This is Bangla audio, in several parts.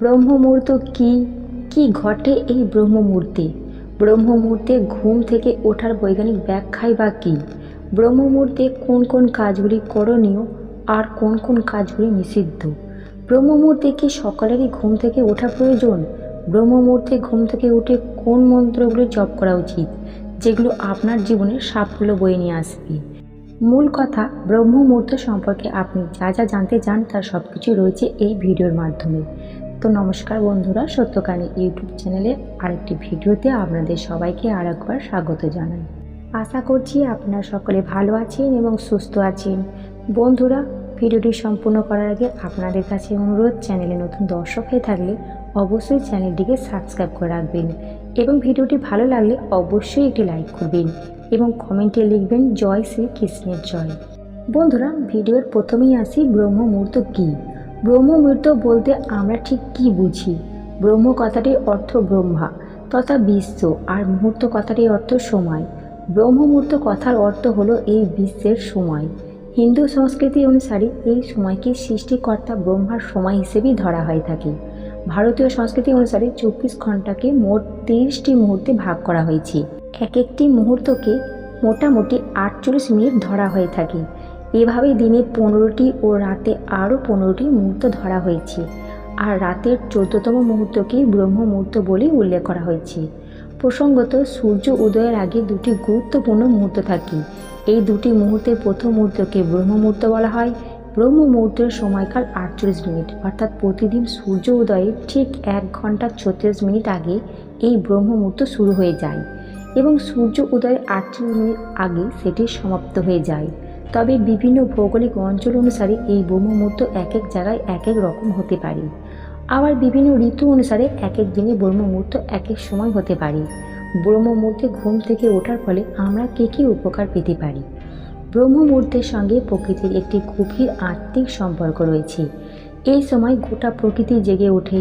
ব্রহ্মমুহূর্ত কি কি ঘটে এই ব্রহ্মমুহূর্তে? ব্রহ্মমুহূর্তে ঘুম থেকে ওঠার বৈজ্ঞানিক ব্যাখ্যাই বা কী? ব্রহ্মমুহূর্তে কোন কোন কাজগুলি করণীয় আর কোন কোন কাজগুলি নিষিদ্ধ? ব্রহ্মমুহূর্তে কি সকলেরই ঘুম থেকে ওঠা প্রয়োজন? ব্রহ্মমুহূর্তে ঘুম থেকে উঠে কোন মন্ত্রগুলি জপ করা উচিত, যেগুলো আপনার জীবনে সাফল্য বয়ে নিয়ে আসবে? মূল কথা, ব্রহ্মমুহূর্ত সম্পর্কে আপনি যা যা জানতে চান তার সব কিছু রয়েছে এই ভিডিওর মাধ্যমে। তো নমস্কার বন্ধুরা, সত্যকাহিনী ইউটিউব চ্যানেলে আরেকটি ভিডিওতে আপনাদের সবাইকে আর একবার স্বাগত জানাই। আশা করছি আপনারা সকলে ভালো আছেন এবং সুস্থ আছেন। বন্ধুরা, ভিডিওটি সম্পূর্ণ করার আগে আপনাদের কাছে অনুরোধ, চ্যানেলে নতুন দর্শক হয়ে থাকলে অবশ্যই চ্যানেলটিকে সাবস্ক্রাইব করে রাখবেন এবং ভিডিওটি ভালো লাগলে অবশ্যই একটি লাইক করবেন এবং কমেন্টে লিখবেন জয় শ্রী কৃষ্ণের জয়। বন্ধুরা, ভিডিওর প্রথমেই আসি, ব্রহ্মমুহূর্ত কী? ব্রহ্মমুহূর্ত বলতে আমরা ঠিক কী বুঝি? ব্রহ্ম কথাটির অর্থ ব্রহ্মা তথা বিশ্ব, আর মুহূর্ত কথাটির অর্থ সময়। ব্রহ্মমুহূর্ত কথার অর্থ হলো এই বিশ্বের সময়। হিন্দু সংস্কৃতি অনুসারে এই সময়কে সৃষ্টিকর্তা ব্রহ্মার সময় হিসেবেই ধরা হয়ে থাকে। ভারতীয় সংস্কৃতি অনুসারে 24 ঘন্টাকে মোট 30টি মুহূর্তে ভাগ করা হয়েছে। এক একটি মুহূর্তকে মোটামুটি 48 মিনিট ধরা হয়ে থাকে। এভাবে দিনে 15টি ও রাতে আরও 15টি মুহূর্ত ধরা হয়েছে, আর রাতের 14তম মুহূর্তকেই ব্রহ্ম মুহূর্ত বলে উল্লেখ করা হয়েছে। প্রসঙ্গত, সূর্য উদয়ের আগে দুটি গুরুত্বপূর্ণ মুহূর্ত থাকে। এই দুটি মুহূর্তের প্রথম মুহূর্তকে ব্রহ্ম মুহূর্ত বলা হয়। ব্রহ্ম মুহূর্তের সময়কাল 48 মিনিট, অর্থাৎ প্রতিদিন সূর্য উদয়ের ঠিক 1 ঘন্টা 36 মিনিট আগে এই ব্রহ্ম মুহূর্ত শুরু হয়ে যায় এবং সূর্য উদয়ের 38 মিনিট আগে সেটি সমাপ্ত হয়ে যায়। তবে বিভিন্ন ভৌগোলিক অঞ্চল অনুসারে এই ব্রহ্ম মুহূর্ত এক এক জায়গায় এক এক রকম হতে পারে। আবার বিভিন্ন ঋতু অনুসারে এক এক দিনে ব্রহ্ম মুহূর্ত এক এক সময় হতে পারে। ব্রহ্ম মুহূর্তে ঘুম থেকে ওঠার ফলে আমরা কী কী উপকার পেতে পারি? ব্রহ্ম মুহূর্তের সঙ্গে প্রকৃতির একটি গভীর আত্মিক সম্পর্ক রয়েছে। এই সময় গোটা প্রকৃতি জেগে ওঠে।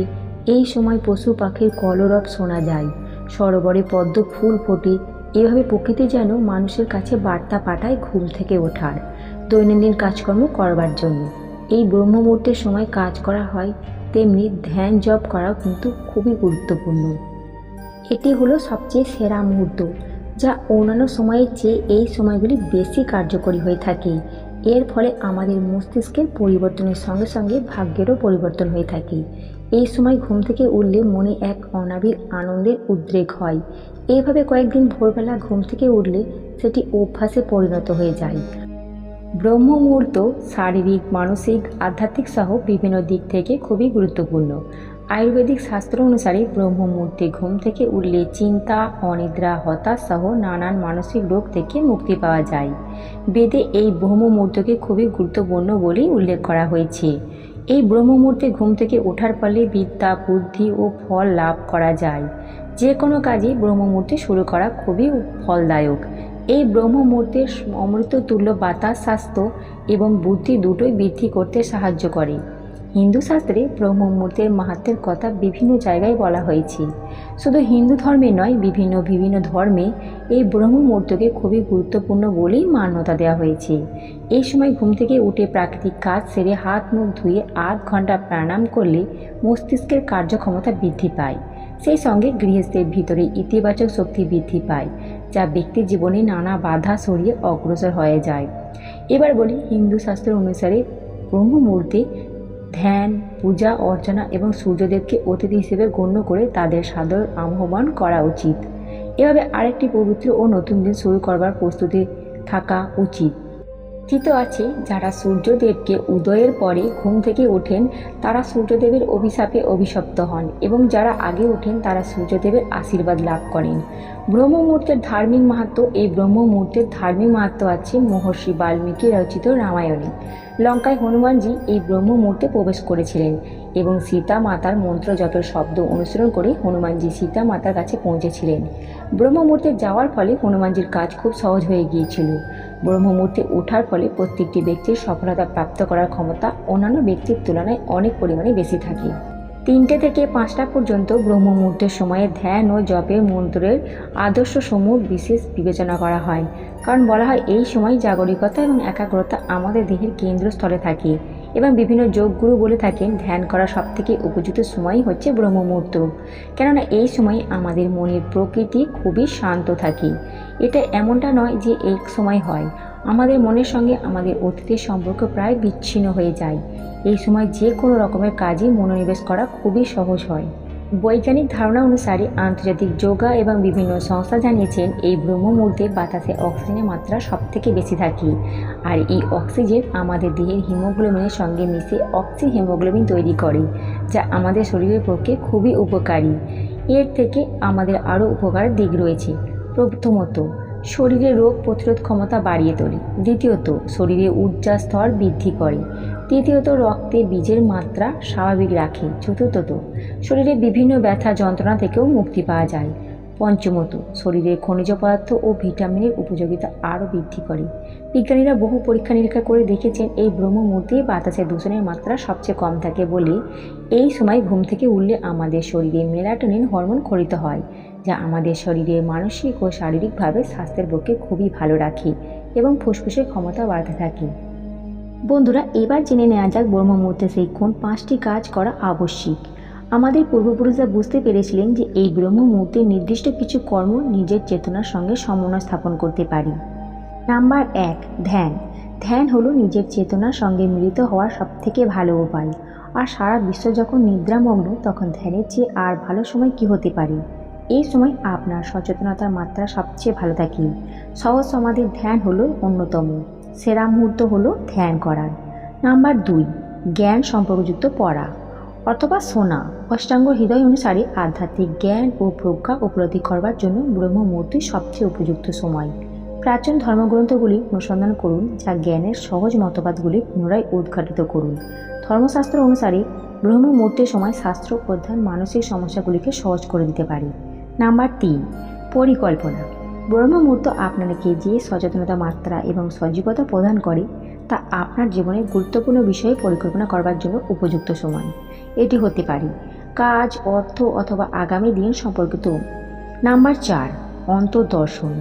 এই সময় পশু পাখির কলরব শোনা যায়, সরোবরে পদ্ম ফুল ফোটে। এভাবে প্রকৃতি যেন মানুষের কাছে বার্তা পাঠায় ঘুম থেকে ওঠার, দৈনন্দিন কাজকর্ম করবার জন্য। এই ব্রহ্ম মুহূর্তের সময় কাজ করা হয়, তেমনি ধ্যান জপ করাও কিন্তু খুবই গুরুত্বপূর্ণ। এটি হলো সবচেয়ে সেরা মুহূর্ত, যা অন্যান্য সময়ের চেয়ে এই সময়গুলি বেশি কার্যকরী হয়ে থাকে। এর ফলে আমাদের মস্তিষ্কের পরিবর্তনের সঙ্গে সঙ্গে ভাগ্যেরও পরিবর্তন হয়ে থাকে। এই সময় ঘুম থেকে উঠলে মনে এক অনাবিল আনন্দের উদ্রেক হয়। এইভাবে কয়েকদিন ভোরবেলা ঘুম থেকে উঠলে সেটি অভ্যাসে পরিণত হয়ে যায়। ব্রহ্ম মুহূর্ত শারীরিক, মানসিক, আধ্যাত্মিক সহ বিভিন্ন দিক থেকে খুবই গুরুত্বপূর্ণ। আয়ুর্বেদিক শাস্ত্র অনুসারে ব্রহ্ম মুহূর্তে ঘুম থেকে উঠলে চিন্তা, অনিদ্রা, হতাশ সহ নানান মানসিক রোগ থেকে মুক্তি পাওয়া যায়। বেদে এই ব্রহ্ম মুহূর্তকে খুবই গুরুত্বপূর্ণ বলেই উল্লেখ করা হয়েছে। এই ব্রহ্ম মুহূর্তে ঘুম থেকে ওঠার ফলে বিদ্যা, বুদ্ধি ও ফল লাভ করা যায়। যে কোনো কাজে ব্রহ্ম মুহূর্তে শুরু করা খুবই ফলদায়ক। এই ব্রহ্ম মুহূর্তের অমৃত তুল্য বাতাস স্বাস্থ্য এবং বুদ্ধি দুটোই বৃদ্ধি করতে সাহায্য করে। হিন্দু শাস্ত্রে ব্রহ্ম মুহূর্তের মাহাত্ম্যের কথা বিভিন্ন জায়গায় বলা হয়েছে। শুধু হিন্দু ধর্মে নয়, বিভিন্ন ধর্মে এই ব্রহ্ম মুহূর্তকে খুবই গুরুত্বপূর্ণ বলেই মান্যতা দেওয়া হয়েছে। এই সময় ঘুম থেকে উঠে প্রাকৃতিক কাজ সেরে হাত মুখ ধুয়ে আধ ঘন্টা প্রাণায়াম করলে মস্তিষ্কের কার্যক্ষমতা বৃদ্ধি পায়। সেই সঙ্গে গৃহস্থের ভিতরে ইতিবাচক শক্তি বৃদ্ধি পায়, যা ব্যক্তির জীবনে নানা বাধা সরিয়ে অগ্রসর হয়ে যায়। এবার বলি, হিন্দু শাস্ত্র অনুসারে ব্রহ্ম মুহূর্তে ধ্যান, পূজা অর্চনা এবং সূর্যদেবকে অতিথি হিসেবে গণ্য করে তাদের সাদর আহ্বান করা উচিত। এভাবে আরেকটি পবিত্র ও নতুন দিন শুরু করবার প্রস্তুতি থাকা উচিত। কথিত আছে, যারা সূর্যদেবকে উদয়ের পরে ঘুম থেকে ওঠেন তারা সূর্যদেবের অভিশাপে অভিশপ্ত হন এবং যারা আগে ওঠেন তারা সূর্যদেবের আশীর্বাদ লাভ করেন। ব্রহ্ম মুহূর্তের ধার্মিক মাহাত্ম্য। এই ব্রহ্ম মুহূর্তের ধার্মিক মাহাত্ম্য আছে মহর্ষি বাল্মীকি রচিত রামায়ণে। লঙ্কায় হনুমানজি এই ব্রহ্ম মুহূর্তে প্রবেশ করেছিলেন এবং সীতা মাতার মন্ত্রযত শব্দ অনুসরণ করে হনুমানজি সীতা মাতার কাছে পৌঁছেছিলেন। ব্রহ্ম মুহূর্তে যাওয়ার ফলে হনুমানজির কাজ খুব সহজ হয়ে গিয়েছিল। ব্রহ্ম মুহূর্তে ওঠার ফলে প্রত্যেকটি ব্যক্তির সফলতা প্রাপ্ত করার ক্ষমতা অন্যান্য ব্যক্তির তুলনায় অনেক পরিমাণে বেশি থাকে। 3টে থেকে 5টা পর্যন্ত ব্রহ্ম মুহূর্তের সময়ে ধ্যান ও জপের মন্ত্রের আদর্শ সমূহ বিশেষ বিবেচনা করা হয়, কারণ বলা হয় এই সময় জাগরিকতা এবং একাগ্রতা আমাদের দেহের কেন্দ্রস্থলে থাকে। এবং বিভিন্ন যোগগুরু বলে থাকেন ধ্যান করার সবথেকে উপযুক্ত সময়ই হচ্ছে ব্রহ্ম মুহূর্ত। কেননা এই সময় আমাদের মনের প্রকৃতি খুবই শান্ত থাকে। এটা এমনটা নয় যে এক সময় হয়, আমাদের মনের সঙ্গে আমাদের অতীতের সম্পর্ক প্রায় বিচ্ছিন্ন হয়ে যায়। এই সময় যে কোনো রকমের কাজে মনোনিবেশ করা খুবই সহজ হয়। বৈজ্ঞানিক ধারণা অনুসারে আন্তর্জাতিক যোগা এবং বিভিন্ন সংস্থা জানিয়েছেন এই ব্রহ্ম মুহূর্তে বাতাসে অক্সিজেনের মাত্রা সবথেকে বেশি থাকে। আর এই অক্সিজেন আমাদের দেহের হিমোগ্লোবিনের সঙ্গে মিশে অক্সি হিমোগ্লোবিন তৈরি করে, যা আমাদের শরীরের পক্ষে খুবই উপকারী। এর থেকে আমাদের আরও উপকারের দিক রয়েছে। প্রথমত, শরীরে রোগ প্রতিরোধ ক্ষমতা বাড়িয়ে তোলে। দ্বিতীয়ত, শরীরে ঊর্জা স্তর বৃদ্ধি করে। তৃতীয়ত, রক্তে বীজের মাত্রা স্বাভাবিক রাখে। চতুর্থত, শরীরে বিভিন্ন ব্যথা যন্ত্রণা থেকেও মুক্তি পাওয়া যায়। পঞ্চমত, শরীরে খনিজ পদার্থ ও ভিটামিনের উপযোগিতা আরও বৃদ্ধি করে। বিজ্ঞানীরা বহু পরীক্ষা নিরীক্ষা করে দেখেছেন এই ব্রহ্ম মুহূর্তে বাতাসে দূষণের মাত্রা সবচেয়ে কম থাকে বলে এই সময় ঘুম থেকে উঠলে আমাদের শরীরে মেলাটোনিন হরমোন ক্ষরিত হয়, যা আমাদের শরীরে মানসিক ও শারীরিকভাবে স্বাস্থ্যের পক্ষে খুবই ভালো রাখে এবং ফুসফুসের ক্ষমতা বাড়াতে থাকে। বন্ধুরা, এবার জেনে নেওয়া যাক ব্রহ্ম মুহূর্তে সেই কোন 5টি কাজ করা আবশ্যিক। আমাদের পূর্বপুরুষরা বুঝতে পেরেছিলেন যে এই ব্রহ্ম মুহূর্তে নির্দিষ্ট কিছু কর্ম নিজের চেতনার সঙ্গে সমন্বয় স্থাপন করতে পারি। নাম্বার 1, ধ্যান। ধ্যান হলো নিজের চেতনার সঙ্গে মিলিত হওয়ার সবথেকে ভালো উপায়। আর সারা বিশ্ব যখন নিদ্রামগ্ন, তখন ধ্যানের চেয়ে আর ভালো সময় কি হতে পারে। এই সময় আপনার সচেতনতার মাত্রা সবচেয়ে ভালো থাকে। সহজ সমাধির ধ্যান হলো অন্যতম সেরা মুহূর্ত হলো ধ্যান করার। নাম্বার 2, জ্ঞান সম্পর্কযুক্ত পড়া অথবা শোনা। অষ্টাঙ্গ হৃদয় অনুসারে আধ্যাত্মিক জ্ঞান ও প্রজ্ঞা উপলব্ধি করবার জন্য ব্রহ্ম মুহূর্ত সবচেয়ে উপযুক্ত সময়। প্রাচীন ধর্মগ্রন্থগুলি অনুসন্ধান করুন, যা জ্ঞানের সহজ মতবাদগুলি পুনরায় উদ্ঘাটিত করুন। ধর্মশাস্ত্র অনুসারে ব্রহ্ম মুহূর্তের সময় শাস্ত্র অধ্যয়ন মানসিক সমস্যাগুলিকে সহজ করে দিতে পারে। নাম্বার 3, পরিকল্পনা। ব্রহ্ম মুহূর্ত আপনাকে যে সচেতনতা মাত্রা এবং সজীবতা প্রদান করে, তা আপনার জীবনের গুরুত্বপূর্ণ বিষয়ে পরিকল্পনা করবার জন্য উপযুক্ত সময়। এটি হতে পারে কাজ, অর্থ অথবা আগামী দিন সম্পর্কিত। নাম্বার 4, অন্তর্দর্শন।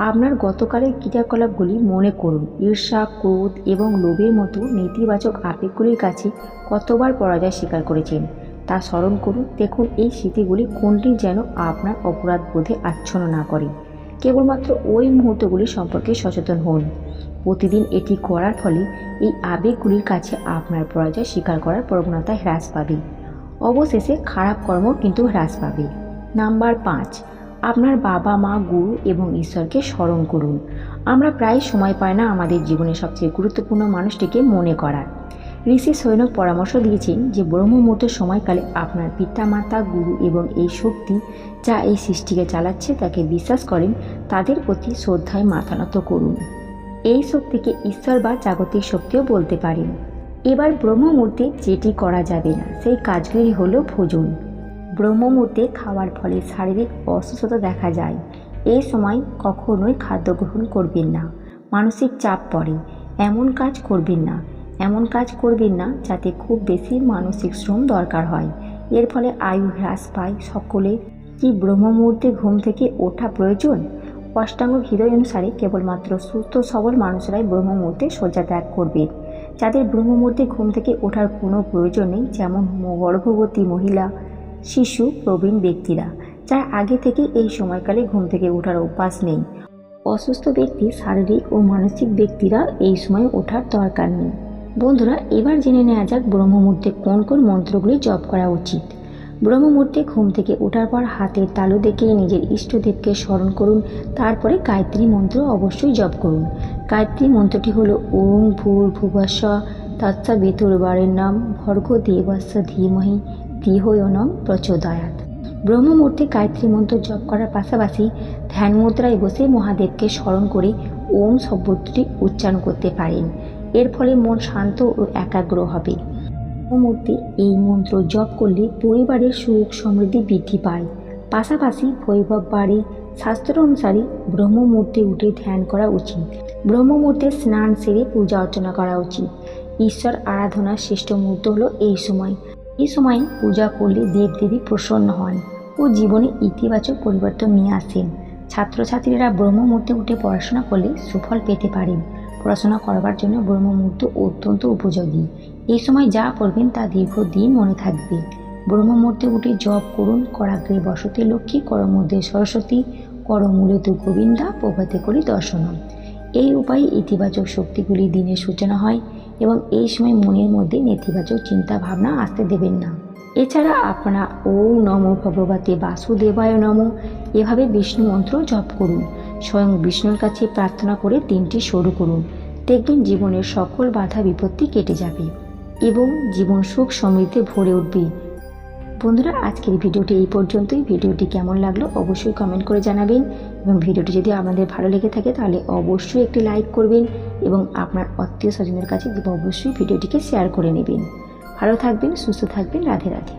আপনার গতকালের ক্রিয়াকলাপগুলি মনে করুন। ঈর্ষা, ক্রোধ এবং লোভের মতো নেতিবাচক আবেগগুলির কাছে কতবার পরাজয় স্বীকার করেছেন তা স্মরণ করুন। দেখুন এই স্মৃতিগুলি কোনটি যেন আপনার অপরাধ বোধে আচ্ছন্ন না করে। কেবলমাত্র ওই মুহূর্তগুলি সম্পর্কে সচেতন হন। প্রতিদিন এটি করার ফলে এই আবেগগুলির কাছে আপনার পরাজয় স্বীকার করার প্রবণতা হ্রাস পাবে। অবশেষে খারাপ কর্ম কিন্তু হ্রাস পাবে। নাম্বার 5, আপনার বাবা মা, গুরু এবং ঈশ্বরকে স্মরণ করুন। আমরা প্রায় সময় পাই না আমাদের জীবনের সবচেয়ে গুরুত্বপূর্ণ মানুষটিকে মনে করার। ঋষি সৈনক পরামর্শ দিয়েছেন যে ব্রহ্ম মুহূর্তের সময়কালে আপনার পিতামাতা, গুরু এবং এই শক্তি যা এই সৃষ্টিকে চালাচ্ছে তাকে বিশ্বাস করেন, তাদের প্রতি শ্রদ্ধায় মাথা নত করুন। এই শক্তিকে ঈশ্বর বা জাগতিক শক্তিও বলতে পারেন। এবার ব্রহ্ম মুহূর্তে যেটি করা যাবে না সেই কাজগুলি হলো ভোজন। ব্রহ্ম মুহূর্তে খাওয়ার ফলে শারীরিক অসুস্থতা দেখা যায়। এই সময় কখনোই খাদ্য গ্রহণ করবেন না। মানসিক চাপ পড়ে, এমন কাজ করবেন না যাতে খুব বেশি মানসিক শ্রম দরকার হয়। এর ফলে আয়ু হ্রাস পায়। সকলে কি ব্রহ্ম মুহূর্তে ঘুম থেকে ওঠা প্রয়োজন? অষ্টাঙ্গ হৃদয় অনুসারে কেবলমাত্র সুস্থ সবল মানুষরাই ব্রহ্ম মুহূর্তে শয্যা ত্যাগ করবে। যাদের ব্রহ্ম মুহূর্তে ঘুম থেকে ওঠার কোনো প্রয়োজন নেই, যেমন গর্ভবতী মহিলা, শিশু, প্রবীণ ব্যক্তিরা, যার আগে থেকে এই সময়কালে ঘুম থেকে ওঠার অভ্যাস নেই। অসুস্থ ব্যক্তি, শারীরিক ও মানসিক ব্যক্তিরা এই সময় ওঠার দরকার নেই। বন্ধুরা, এবার জেনে নেওয়া যাক ব্রহ্ম মুহূর্তে কোন কোন মন্ত্রগুলি জপ করা উচিত। ব্রহ্ম মুহূর্তে ঘুম থেকে ওঠার পর হাতের তালু দেখে নিজের ইষ্টদেবকে স্মরণ করুন। তারপরে গায়ত্রী মন্ত্র অবশ্যই জপ করুন। গায়ত্রী মন্ত্রটি হলো ওং ভূর্ভুবস্সঃ তৎসবিতুর্বরেণ্যং ভর্গো দেবস্য ধীমহি ধিয়ো ইয়ো প্রচোদয়াৎ। ব্রহ্ম মুহূর্তে গায়ত্রী মন্ত্র জপ করার পাশাপাশি ধ্যান মুদ্রায় বসে মহাদেবকে স্মরণ করে ওম শব্দটি উচ্চারণ করতে পারেন। এর ফলে মন শান্ত ও একাগ্র হবে। ব্রহ্ম মুহূর্তে এই মন্ত্র জপ করলে পরিবারের সুখ সমৃদ্ধি বৃদ্ধি পায়। পাশাপাশি বৈভব বাড়ে। শাস্ত্র অনুসারে ব্রহ্ম মুহূর্তে উঠে ধ্যান করা উচিত। ব্রহ্ম মুহূর্তে স্নান সেরে পূজা অর্চনা করা উচিত। ঈশ্বর আরাধনার শ্রেষ্ঠ মুহূর্ত হলো এই সময়। এই সময় পূজা করলে দেবদেবী প্রসন্ন হন ও জীবনে ইতিবাচক পরিবর্তন নিয়ে আসেন। ছাত্রছাত্রীরা ব্রহ্ম মুহূর্তে উঠে পড়াশোনা করলে সুফল পেতে পারেন। পড়াশোনা করবার জন্য ব্রহ্ম মুহূর্ত অত্যন্ত উপযোগী। এই সময় যা পড়বেন তা দীর্ঘদিন মনে থাকবে। ব্রহ্ম মুহূর্তে উঠে জপ করুন। করাগ্রে বসতে লক্ষ্মী, করমধ্যে সরস্বতী, করমূলে তু গোবিন্দা, প্রভাতে করি দর্শনম। এই উপায়ে ইতিবাচক শক্তিগুলি দিনের সূচনা হয় এবং এই সময় মনের মধ্যে নেতিবাচক চিন্তা ভাবনা আসতে দেবেন না। এছাড়া আপনারা ওম নমো ভগবতে বাসুদেবায় নমঃ এভাবে বিষ্ণু মন্ত্র জপ করুন। স্বয়ং বিষ্ণুর কাছে প্রার্থনা করে দিনটি শুরু করুন। দেখবেন জীবনের সকল বাধা বিপত্তি কেটে যাবে এবং জীবন সুখ সমৃদ্ধি ভরে উঠবে। বন্ধুরা, আজকের ভিডিওটি এই পর্যন্তই। ভিডিওটি কেমন লাগলো অবশ্যই কমেন্ট করে জানাবেন এবং ভিডিওটি যদি আপনাদের ভালো লেগে থাকে তাহলে অবশ্যই একটি লাইক করবেন এবং আপনার আত্মীয় স্বজনের কাছে অবশ্যই ভিডিওটিকে শেয়ার করে নেবেন। ভালো থাকবেন, সুস্থ থাকবেন। রাধে রাধে।